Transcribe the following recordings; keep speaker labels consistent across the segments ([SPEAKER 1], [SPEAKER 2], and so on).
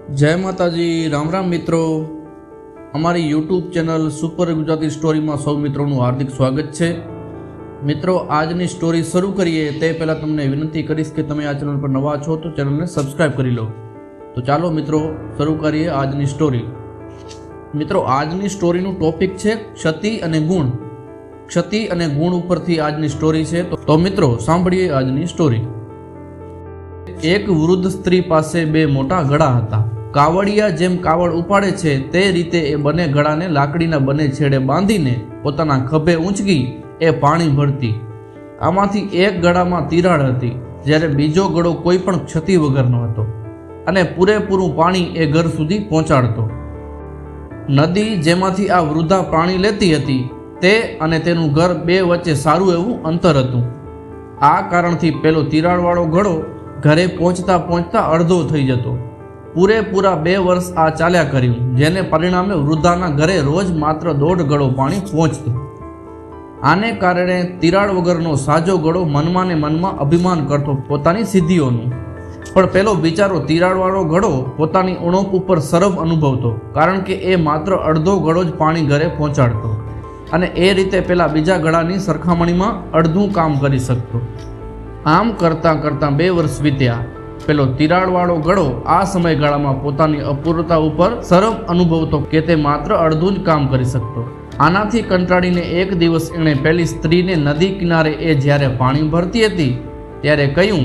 [SPEAKER 1] जय माताजी। राम राम मित्रों, अमारी YouTube channel super Gujarati story में सौ मित्रों हार्दिक स्वागत है। मित्रों, आजनी स्टोरी शुरू करिए ते पहला तमने विनंती करीश के तमे आ चैनल पर नवा छो तो चैनल ने सब्सक्राइब करी लो। तो चालो मित्रों शुरू करिए आजनी स्टोरी। मित्रों, आजनी स्टोरीनु टॉपिक है क्षति अने गुण। क्षति अने गुण उपरथी आजनी स्टोरी है। तो मित्रों सांभळीए आजनी स्टोरी। एक वृद्ध स्त्री पासे बे मोटा गड़ा हता। कावड़िया जेम कावड़ उपाड़े छे ते रीते ए बने गड़ाने लाकड़ीना बने छेड़े बांधीने पोताना खभे ऊंचकी ए पाणी भरती। आमांथी एक गड़ामां तिराड़ हती, ज्यारे बीजो गड़ो कोई पण क्षति वगरनो हतो अने पूरेपूरुं पाणी ए घर सुधी पहोंचाडतो। नदी जेमांथी आ वृद्धा पाणी लेती हती ते अने तेनुं घर बे वच्चे सारुं एवुं अंतर हतुं। आ कारणथी पेलो तिराड़वाळो गड़ो घरे पहोंचता पहोंचता अर्धो थई जतो। पूरेपूरा 2 वर्ष आ चाल्या कर्युं, जेने परिणामे वृद्धाना घरे रोज मात्र 1.5 गड़ो पाणी पहोंचतुं। आने कारणे तिराड़ वगरनो साजो गड़ो मनमा ने मनमा अभिमान करतो पोतानी सिद्धिओनुं। पण पेलो बिचारो तिराड़वाळो गड़ो पोतानी उणप उपर सरव अनुभवतो, कारण के ए मात्र अर्धो गड़ो ज पाणी घरे पहोंचाडतो अने ए रीते पेला बीजा गड़ानी सरखामणीमां अर्धुं काम करी शकतो। आम करता करता 2 वर्ष वीत्या। पेलो तिराड़वाळो गड़ो आ समयगाळामां पोतानी अपूर्णता उपर सरव अनुभवतो के ते मात्र अर्धुं ज काम करी शकतो। आनाथी कंटाळीने एक दिवस एणे पेली स्त्रीने नदी किनारे ए ज्यारे पाणी भरती हती त्यारे कह्युं,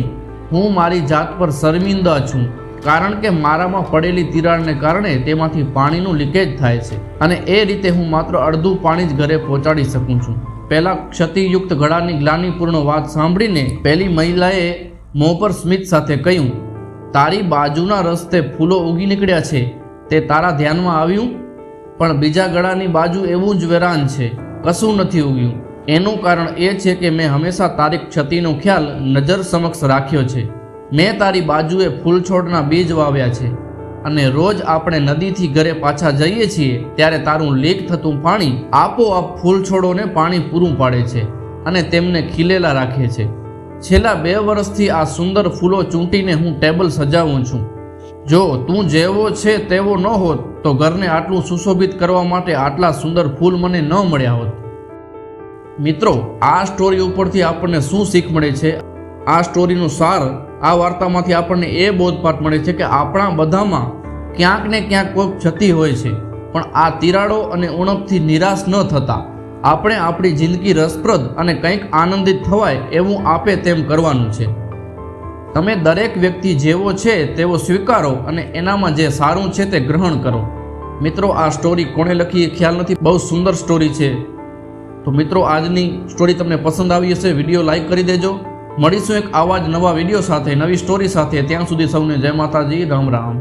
[SPEAKER 1] हूँ मारी जात पर शर्मिंदा छूं, कारण के मारामां पड़ेली तिराड़ने कारणे तेमांथी पाणीनुं लीकेज थाय छे अने ए रीते हूँ मात्र अर्धुं पाणी ज घरे पहोंचाडी शकું છું। पहला क्षतियुक्त गड़ानी ग्लानिपूर्ण वात सांभळीने पेली महिलाए मों पर स्मित साथे कह्युं, तारी बाजुना रस्ते फूलो उगी निकळ्या छे ते तारा ध्यानमां आव्युं? पण बीजा गड़ानी बाजू एवुं ज वेरान छे, कशुं नथी उग्युं। एनुं कारण ए छे के मैं हमेशा तारी क्षतिनो ख्याल नजर समक्ष राख्यो छे। मैं तारी बाजुए फूलछोडना बीज वाव्या छे अने रोज आपणे नदीथी घरे पाछा जईए छीए त्यारे तारुं लीक थतुं पाणी आपोआप फूलछोडोने पाणी पूरुं पाडे छे अने तेमने खिलेला राखे छे। छेल्ला 2 वर्षथी आ सुंदर फूलो चूंटीने हूँ टेबल सजावुं छुं। जो तू जेवो छे तेवो न होत तो घरने आटलुं सुशोभित करवा माटे आटला सुंदर फूल मने न मळ्या होत। मित्रों, आ स्टोरी उपरथी आपणे शुं सीख मळे छे? आ स्टोरीनो सार आ वार्तामांथी आपणे ए बोधपाठ मळे छे के आपणा बधामां क्यांक ने क्यांक कोई क्षति होय छे, पण आ तिराड़ो अने उणपथी निराश न थता आपणे आपणी जिंदगी रसप्रद अने कंईक आनंदित थवाय एवुं आपे तेम करवानुं छे। तमे दरेक व्यक्ति जेवो छे तेवो स्वीकारो अने एनामां जे सारुं छे ते ग्रहण करो। मित्रों, आ स्टोरी कोणे लखी ए ख्याल नथी, बहु सुंदर स्टोरी छे। तो मित्रों, आजनी स्टोरी तमने पसंद आवी हशे, विडियो लाइक करी देजो। મળીશું એક આવા જ નવા વિડીયો સાથે, નવી સ્ટોરી સાથે। ત્યાં સુધી સૌને જય માતાજી, રામ રામ।